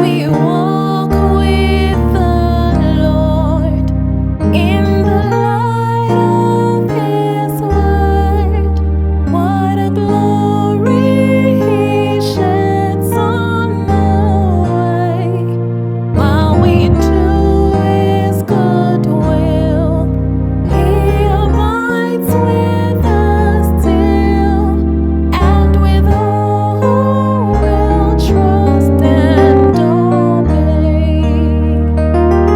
we walk with the Lord in the light of His word. What a glory He sheds on our way while we do His good will. He abides with us still, and with all who will trust and obey.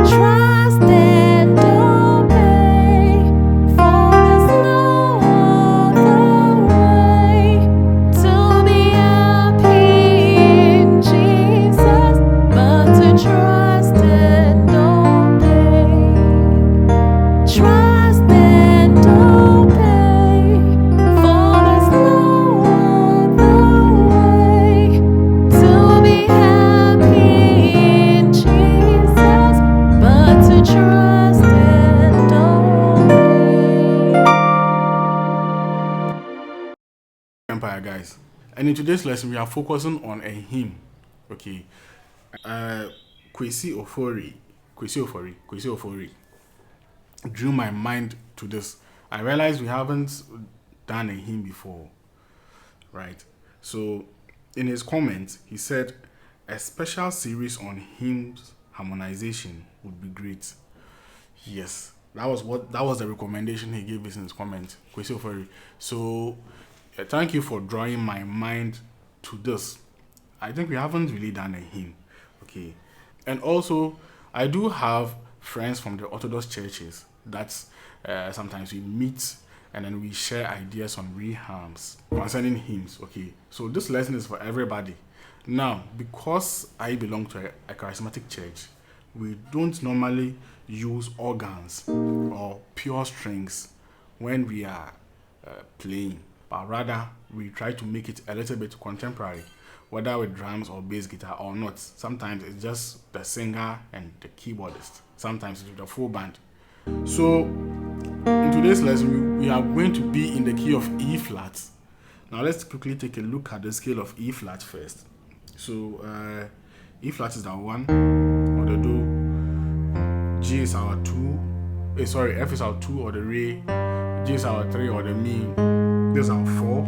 Trust and obey, for there's no other way to be happy in Jesus but to trust and obey. Trust and obey, for there's no other way to be happy in Jesus but to trust and obey. Empire, guys. And in today's lesson, we are focusing on a hymn. Okay. Kwesi Ofori drew my mind to this. I realized we haven't done a hymn before, right? So, in his comment, he said a special series on hymns harmonization would be great. Yes, that was the recommendation he gave us in his comment. Kwesi Ofori. So, thank you for drawing my mind to this. I think we haven't really done a hymn, okay. And also, I do have friends from the Orthodox churches that sometimes we meet and then we share ideas on reharms concerning hymns, okay. So this lesson is for everybody. Now, because I belong to a charismatic church, we don't normally use organs or pure strings when we are playing, but rather we try to make it a little bit contemporary, whether with drums or bass guitar or not. Sometimes it's just the singer and the keyboardist. Sometimes it's with the full band. So in today's lesson, we are going to be in the key of E flat. Now let's quickly take a look at the scale of E flat first. So E flat is our 1 or the do, G is our 2, F is our 2 or the re, G is our 3 or the mi, this is our 4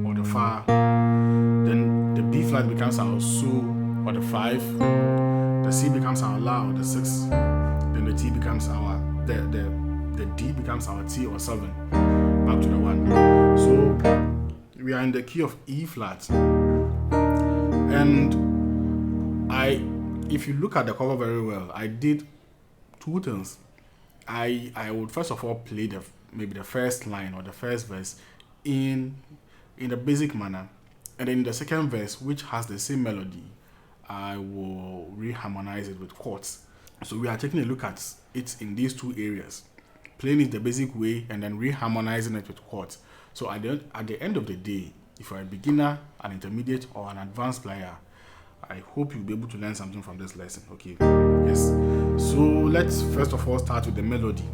or the fa, then the B flat becomes our so or the 5, the C becomes our la or the 6, then the T becomes our the D becomes our T or 7, back to the 1. So we are in the key of E flat, and if you look at the cover very well, I did two things. I would first of all play maybe the first line or the first verse in the basic manner, and then in the second verse, which has the same melody, I will reharmonize it with chords. So we are taking a look at it in these two areas, playing it the basic way and then reharmonizing it with chords. So at the end of the day, if you're a beginner, an intermediate, or an advanced player, I hope you'll be able to learn something from this lesson, okay? Yes. So let's first of all start with the melody.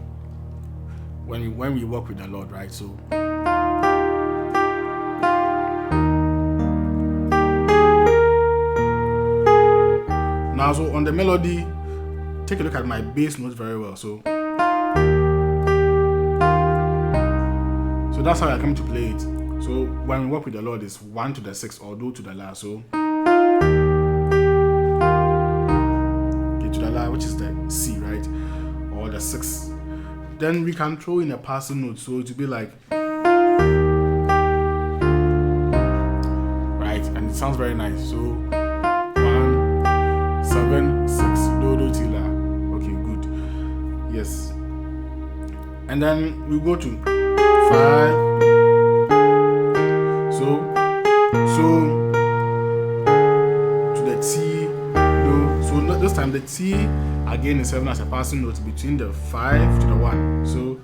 When we work with the Lord, right? So now, so on the melody, take a look at my bass notes very well. So that's how I come to play it. So when we work with the Lord, it's 1 to the 6 or do to the la. So okay, to the la, which is the C, right? Or the 6. Then we can throw in a passing note, so it will be like, right? And it sounds very nice. So 1, 7, 6, do do ti la. Okay, good. Yes. And then we go to 5. So to the T, do. So this time the T again is serving as a passing note between the 5 to the 1. So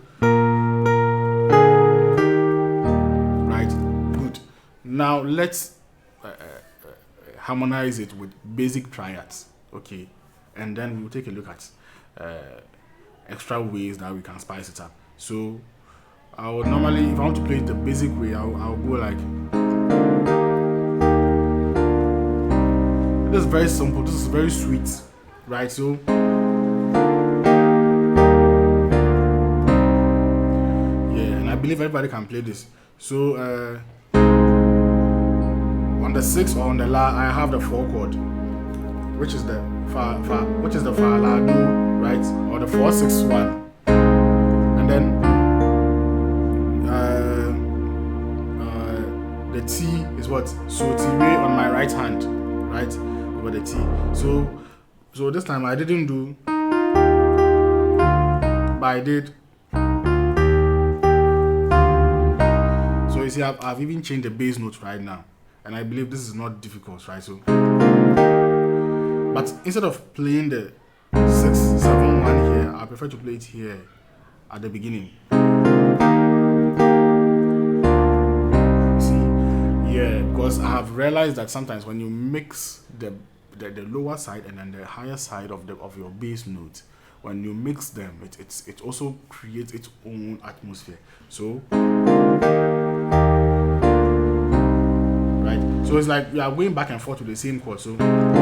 right, good. Now let's harmonize it with basic triads, okay? And then we'll take a look at extra ways that we can spice it up. So I would normally, if I want to play it the basic way, I'll go like, This is very simple. This is very sweet, right? So yeah, and I believe everybody can play this. So on the 6 or on the La, I have the 4 chord, which is the fa, which is the fa la do, right? Or the 4-6-1, and then the T is what? So T Ray on my right hand, right, over the T. So this time I didn't do, but I did. So you see, I've even changed the bass note right now, and I believe this is not difficult, right? So, but instead of playing the 6-7-1 here, I prefer to play it here at the beginning. Yeah, because I have realized that sometimes when you mix the lower side and then the higher side of your bass note, when you mix them, it also creates its own atmosphere. So right, so it's like we are going back and forth to the same chord. So then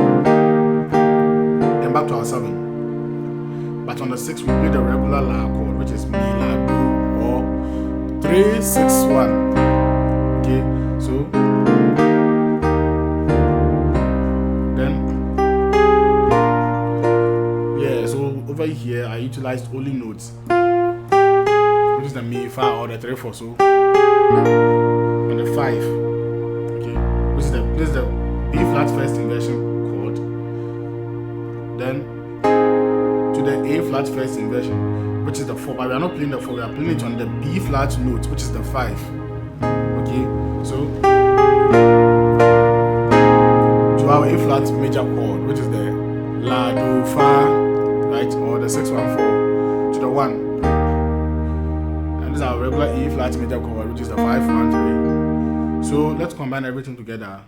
back to our 7, but on the 6 we play the regular La chord, which is Mi La Do or 3-6-1. Okay, so over here, I utilized only notes, which is the Mi, Fa, or the 3-4. So on the 5, okay, this is the B flat first inversion chord. Then to the A flat first inversion, which is the 4. But we are not playing the 4. We are playing it on the B flat note, which is the 5. Okay, so to our A flat major chord, which is the La, Do, Fa. Right, or the 6-1-4 to the 1, and this is our regular E flat major chord, which is the 5-1-3. So let's combine everything together.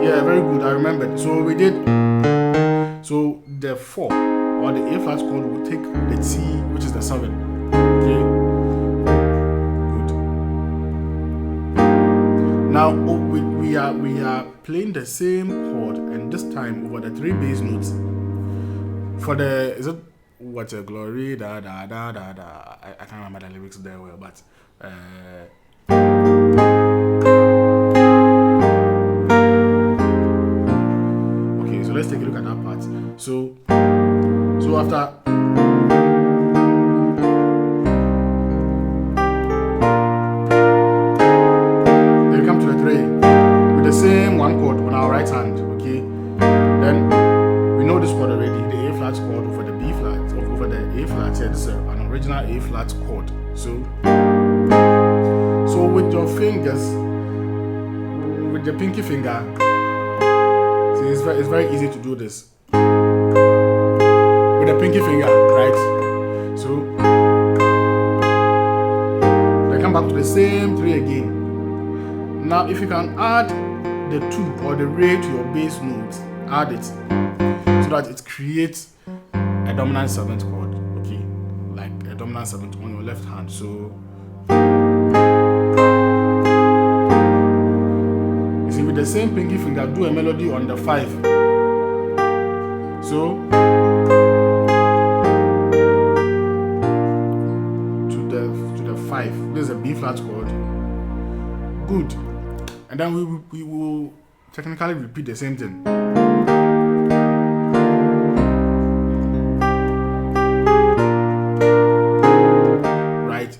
Yeah, very good. I remembered. So we did. So the 4 or the A flat chord will take the T, which is the 7. Okay. Now we are playing the same chord, and this time over the 3 bass notes. For the, is it what a glory da da da da da? I can't remember the lyrics there well, but okay. So let's take a look at that part. So after. The same 1 chord on our right hand, okay. Then we know this chord already, the A flat chord over the B flat, over the A flat. Yeah, this is an original A flat chord. So with your fingers, with the pinky finger, see, it's very easy to do this with the pinky finger, right? So then come back to the same 3 again. Now, if you can add the 2 or the Re to your bass notes, add it so that it creates a dominant 7th chord, okay, like a dominant 7th on your left hand. So you see, with the same pinky finger, do a melody on the 5. So to the 5. This is a B flat chord. Good. And then we will technically repeat the same thing. Right?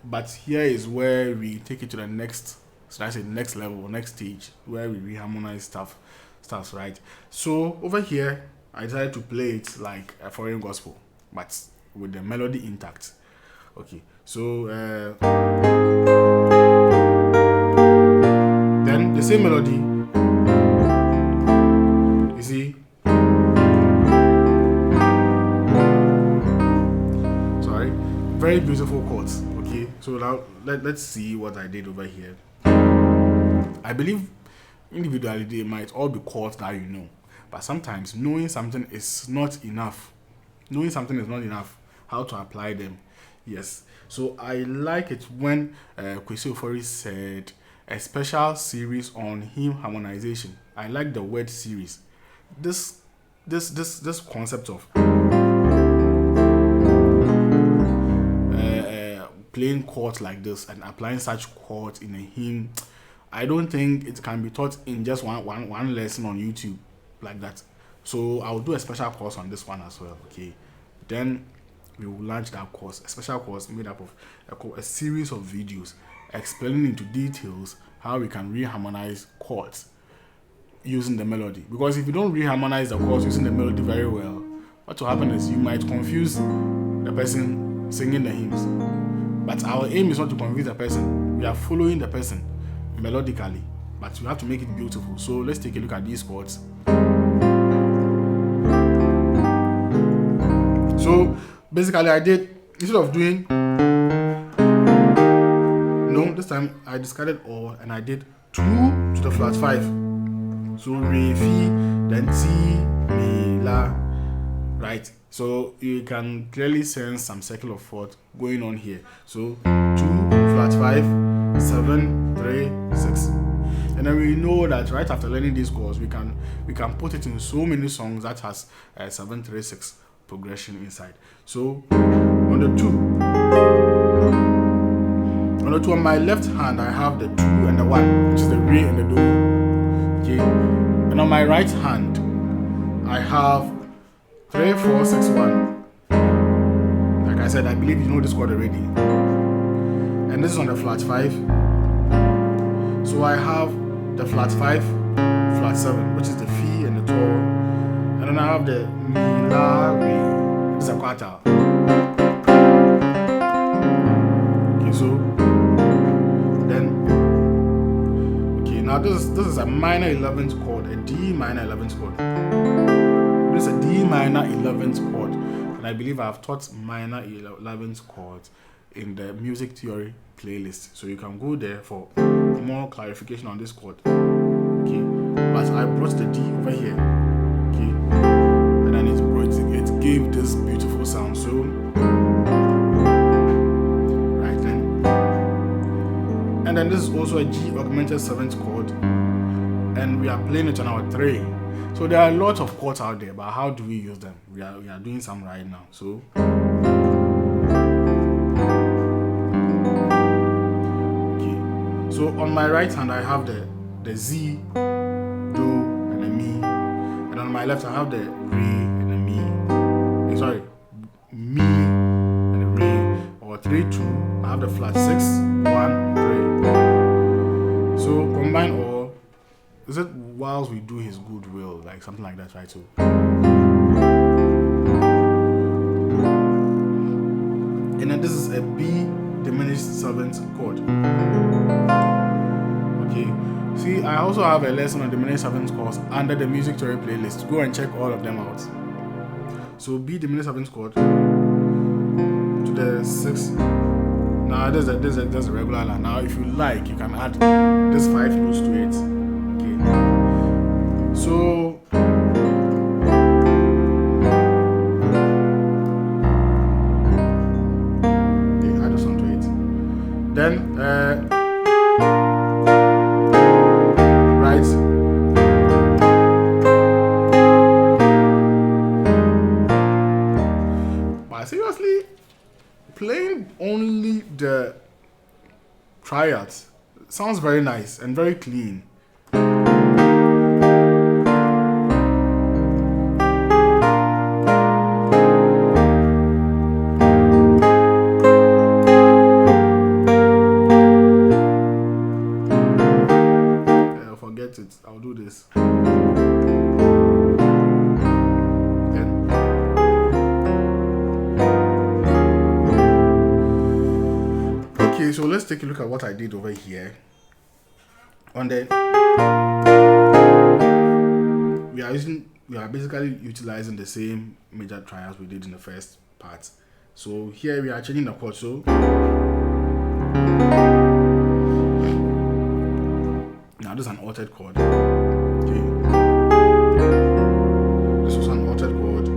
But here is where we take it to the next, next level, next stage, where we reharmonize stuff, right? So over here, I decided to play it like a foreign gospel, but with the melody intact. Okay, so then the same melody, you see, sorry, very beautiful chords. Okay, so now let's see what I did over here. I believe individually they might all be chords that you know, but sometimes knowing something is not enough. Knowing something is not enough. How to apply them, Yes. So I like it when Kwesi Ofori said a special series on hymn harmonization. I like the word series. This this concept of playing chords like this and applying such chords in a hymn, I don't think it can be taught in just one lesson on YouTube like that. So I'll do a special course on this one as well. Okay, then we will launch that course, a special course made up of a series of videos explaining into details how we can reharmonize chords using the melody. Because if you don't reharmonize the chords using the melody very well, what will happen is you might confuse the person singing the hymns. But our aim is not to confuse the person. We are following the person melodically, but we have to make it beautiful. So let's take a look at these chords. So basically I did, instead of doing no, this time I discarded all and I did 2 to the flat 5. So re, fi, then ti, mi, la, right? So you can clearly sense some circle of fourth going on here. So 2 flat 5, 7 3 6, and then we know that right after learning these chords we can put it in so many songs that has 7 3 6 progression inside. So on the 2 on my left hand I have the 2 and the 1, which is the re and the do. Okay, and on my right hand I have 3 4 6 1. Like I said, I believe you know this chord already. And this is on the flat 5. So I have the flat 5, flat 7, which is the fi and the do. And then I have the mi, la, re. This is a quarter. Okay, so then now this is a minor 11th chord, a D minor 11th chord. This is a D minor 11th chord, and I believe I've taught minor 11th chords in the music theory playlist, so you can go there for more clarification on this chord. Okay, but I brought the D over here. Okay, and then it gave this beautiful sound. So right then, and then this is also a G augmented 7th chord, and we are playing it on our 3. So there are lots of chords out there, but how do we use them? We are doing some right now. So okay. So on my right hand I have the Z, do, and the mi, and on my left I have the re and the mi. Sorry, mi and the re, or 3 2. I have the flat 6 1 3. So combine all. Is it whilst we do his goodwill, like something like that, right? So and then this is a B diminished 7th chord. Okay, see, I also have a lesson on diminished 7th chords under the music theory playlist. Go and check all of them out. So B diminished 7th chord to the 6. Now there's a regular line. Now if you like, you can add this 5 notes to it. So they add this onto it. Then right. But seriously, playing only the triads sounds very nice and very clean. I'll do this. Then okay, so let's take a look at what I did over here. On the we are basically utilizing the same major triads we did in the first part. So here we are changing the chord. So now this is an altered chord. Okay. This was an altered chord.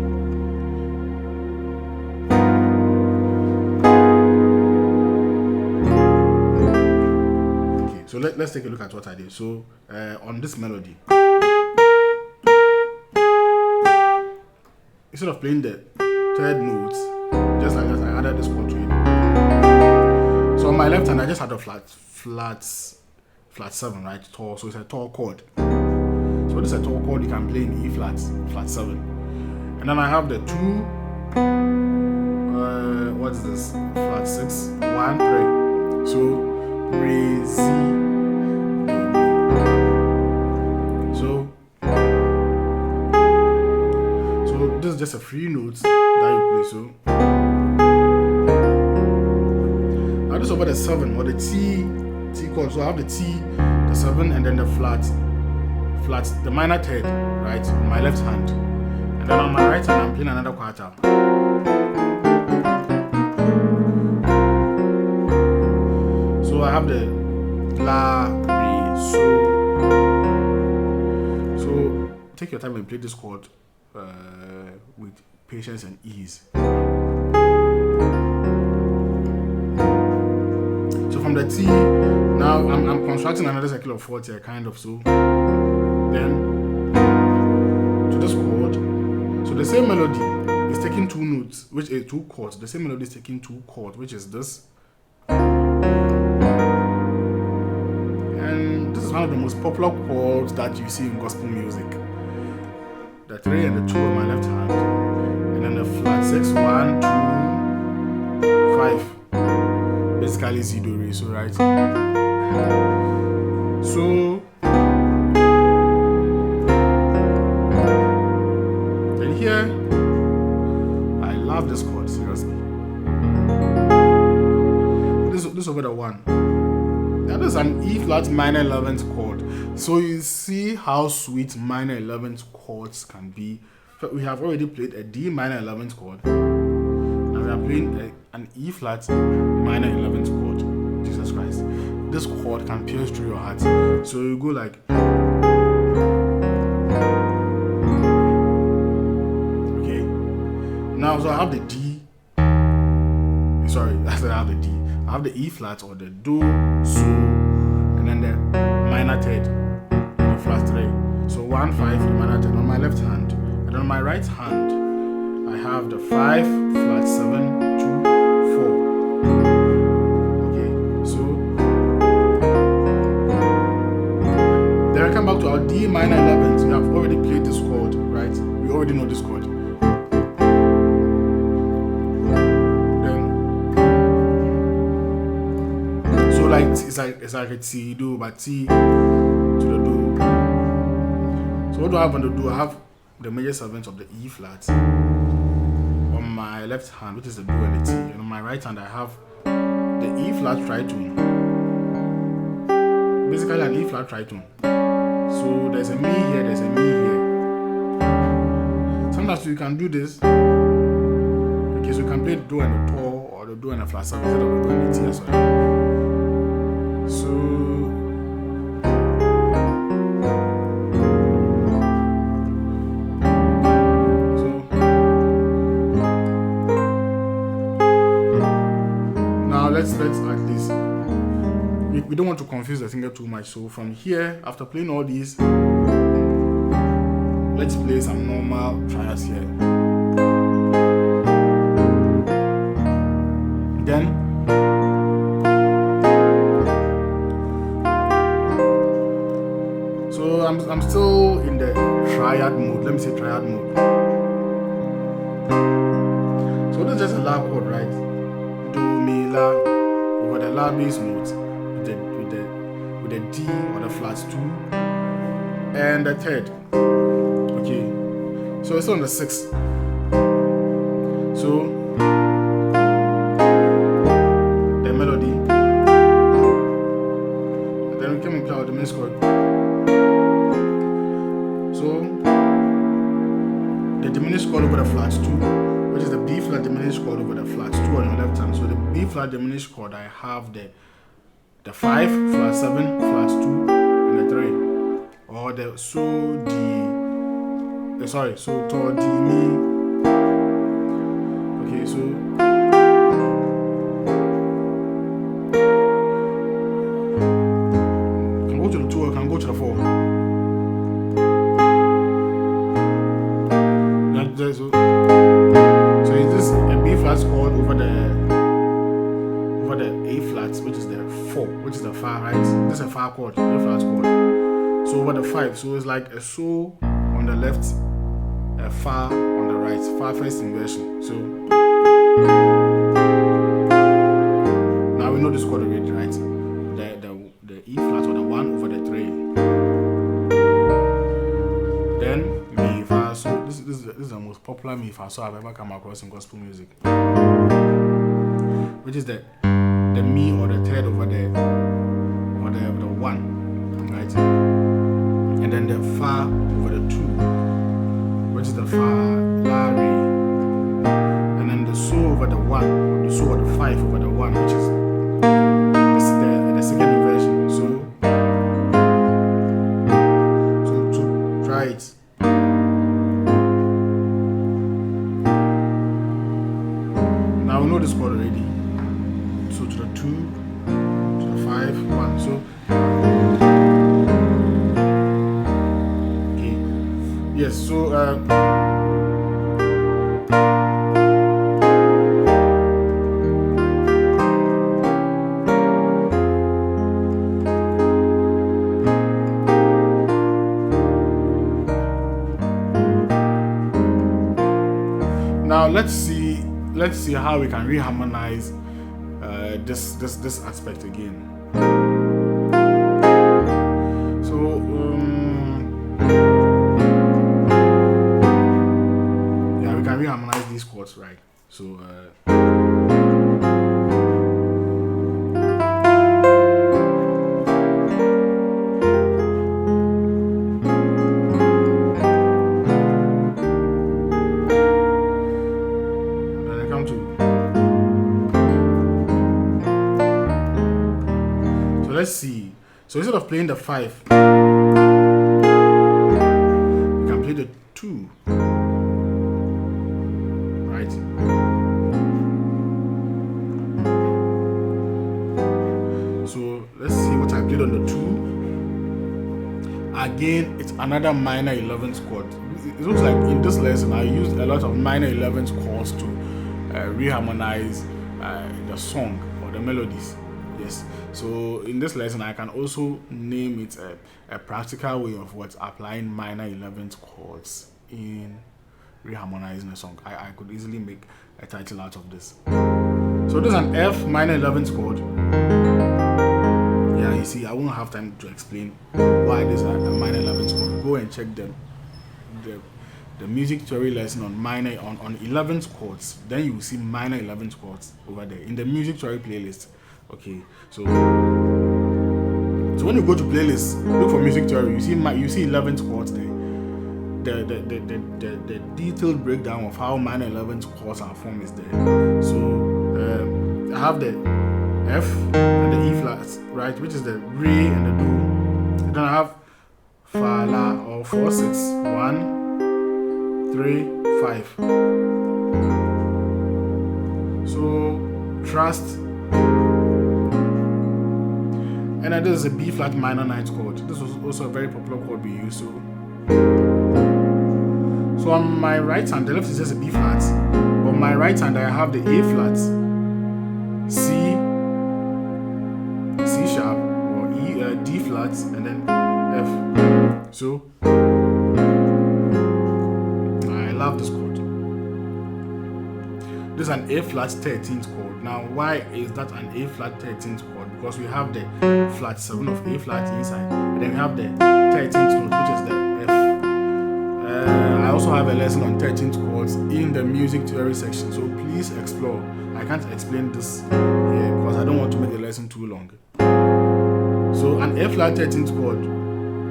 So let's take a look at what I did. So on this melody, instead of playing the third note, just like that, I added this chord to it. So on my left hand, I just had a flat 7, right? Tall, so it's a tall chord. So this is a tall chord you can play in E flat 7. And then I have the 2, what is this? Flat 6, 1, 3. So re, si, do, mi. So this is just a free notes that you play. So now this over the 7 or the T chord. So I have the T, the 7, and then the flat, the minor third, right, on my left hand. And then on my right hand, I'm playing another quarter. So I have the La, Re, So. So take your time and play this chord with patience and ease. So from the T, now I'm constructing another circle of 4th here, kind of. So then to this chord. So the same melody is taking 2 notes, which is 2 chords. The same melody is taking 2 chords, which is this. And this is one of the most popular chords that you see in gospel music. The 3 and the 2 on my left hand, and then the flat 6, 1, 2, 5. Basically C, do, re, so right. So and here I love this chord, seriously. This over the 1. That is an E flat minor 11th chord. So you see how sweet minor 11th chords can be. We have already played a D minor 11th chord, and we are playing an E flat minor 11th chord. Jesus Christ. This chord can pierce through your heart. So you go like, okay. Now, so I have the D. Sorry, I said I have the D. I have the E flat or the Do, So, and then the minor third, the flat 3. So 1, 5, minor third on my left hand. And on my right hand, I have the 5, flat 7, 2, 4. Okay, so then I come back to our D minor 11th. We have already played this chord, right? We already know this chord. Like it's like a T do, but T to the do. So what do I have on the do? I have the major 7th of the E flat on my left hand, which is the do and the T, and on my right hand I have the E flat tritone. Basically an E flat tritone. So there's a Mi here, there's a Mi here. Sometimes you can do this. Okay, so you can play the do and the to, or the do and the flat 7 instead of the do and the T as well. So now let's at least we don't want to confuse the singer too much. So from here, after playing all these, let's play some normal triads here. Then so I'm still in the triad mode. Let me say triad mode. So this is just a La chord, right? Do, Mi, La over the La bass notes with the D or the flats 2 and the third. Okay, so it's on the 6th. So the melody, and then we can play out the diminished chord. So the diminished chord over the flats 2, which is the B flat diminished chord over the flats 2 on your left hand. So the B flat diminished chord, I have the 5, flat 7, flats 2, and the 3. Or the So, D, so To, D, Mi. Okay, so go to the 2 or I can go to the 4. So is this a B flat chord over the A flat, which is the 4, which is the fa, right? This is a fa chord, A flat chord. So over the 5, so it's like a so on the left, a fa on the right, fa first inversion. So now we know this chord already, right? The E flat or the 1 over the 3. Then mi fa so. This is the most popular mi fa so I've ever come across in gospel music, which is the mi or the third over the 1, right? And then the fa over the 2, which is the fa la re, and then the so over the 1, the so or the 5 over the 1, which is the second inversion. So try it. Now we know this chord already. So to the 2, to the 5, 1. So okay. Yes, so now let's see how we can reharmonize this aspect again. So yeah, we can reharmonize these chords, right? So let's see. So instead of playing the 5, we can play the 2, right? So let's see what I played on the 2. Again, it's another minor 11th chord. It looks like in this lesson I used a lot of minor 11th chords to reharmonize the song or the melodies. Yes. So in this lesson, I can also name it a practical way of applying minor 11th chords in reharmonizing a song. I could easily make a title out of this. So this is an F minor 11th chord. Yeah, you see, I won't have time to explain why this is a minor 11th chord. Go and check the music theory lesson on 11th chords. Then you will see minor 11th chords over there in the music theory playlist. Okay, so when you go to playlist, look for music theory. You see 11th chords there. The detailed breakdown of how minor 11th chords are formed is there. So I have the F and the E flats, right, which is the re and the do. And then I have fa la or 4 6 1 3 5. So trust. And then this is a B flat minor 9th chord. This was also a very popular chord we use. So on my right hand, the left is just a B flat. On my right hand, I have the A flat, C sharp, or E, D flat, and then F. So I love this chord. This is an A flat 13th chord. Now, why is that an A flat 13th chord? Because we have the flat 7 of A flat inside, and then we have the 13th note, which is the F. I also have a lesson on 13th chords in the music theory section, so please explore. I can't explain this here because I don't want to make the lesson too long. So an A flat 13th chord,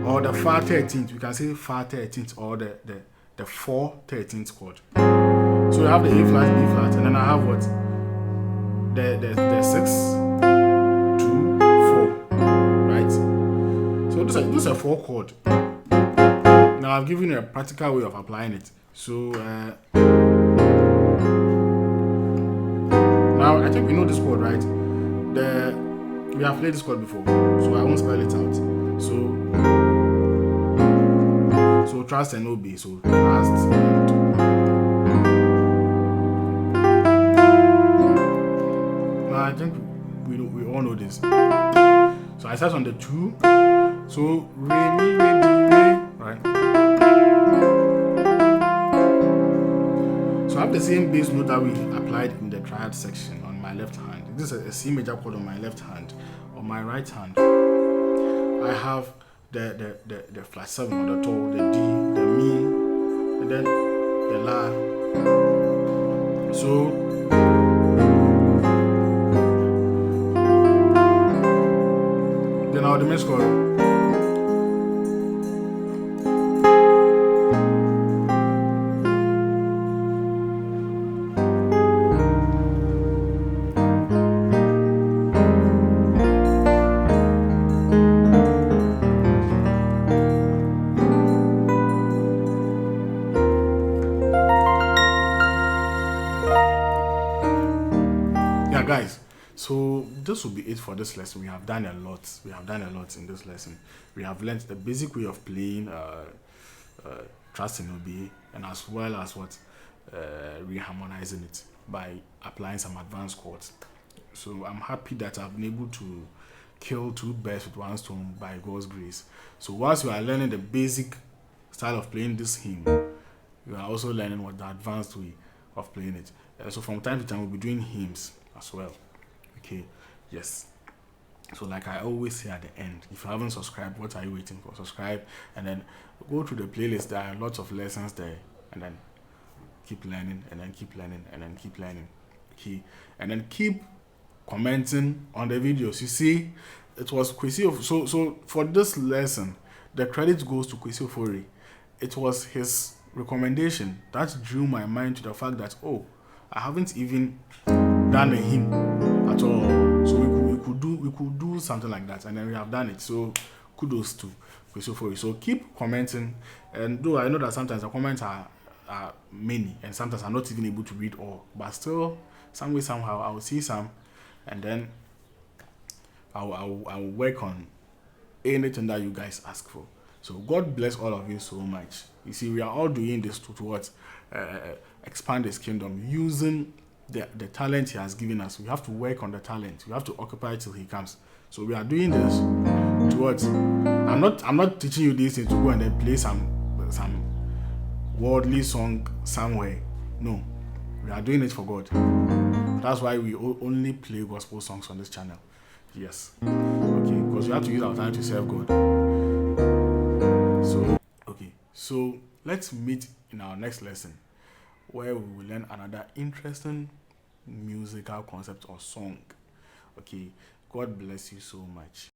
or the fa 13th, we can say fa 13th, or the 4 13th chord. So we have the A flat, B flat, and then I have what? The 6, 2, 4, right? So this is a 4 chord. Now I've given you a practical way of applying it. So now I think we know this chord, right? We have played this chord before, so I won't spell it out. So trust and obey. So trust and now I think we all know this. So I start on the 2. So re mi re di re, right? So I have the same bass note that we applied in the triad section on my left hand. This is a C major chord on my left hand. On my right hand, I have the flat 7 on the toe, the D, the Mi, and then the La. So then our diminished chord. Yeah, guys. So this will be it for this lesson. We have done a lot. We have done a lot in this lesson. We have learned the basic way of playing trust and obey, and as well as reharmonizing it by applying some advanced chords. So I'm happy that I've been able to kill 2 birds with 1 stone by God's grace. So whilst you are learning the basic style of playing this hymn, you are also learning what the advanced way of playing it. So from time to time we'll be doing hymns as well. Okay, yes. So like I always say at the end, if you haven't subscribed, what are you waiting for? Subscribe and then go through the playlist. There are lots of lessons there, and then keep learning and then keep learning and then keep learning. Okay, and then keep commenting on the videos. You see, it was Kwesi. So for this lesson, the credit goes to Kwesi Ofori. It was his recommendation that drew my mind to the fact that, oh, I haven't even done a hymn at all. So we could do something like that, and then we have done it. So kudos to Kwesi Ofori. So keep commenting, and though I know that sometimes the comments are many, and sometimes I'm not even able to read all, but still, some way somehow I will see some, and then I'll work on anything that you guys ask for. So God bless all of you so much. You see, we are all doing this to what expand His kingdom using the talent He has given us. We have to work on the talent. We have to occupy till He comes. So we are doing this to what? I'm not teaching you these things to go and then play some worldly song somewhere. No, we are doing it for God. That's why we only play gospel songs on this channel. Yes, okay, because we have to use our time to serve God. So let's meet in our next lesson, where we will learn another interesting musical concept or song. Okay, God bless you so much.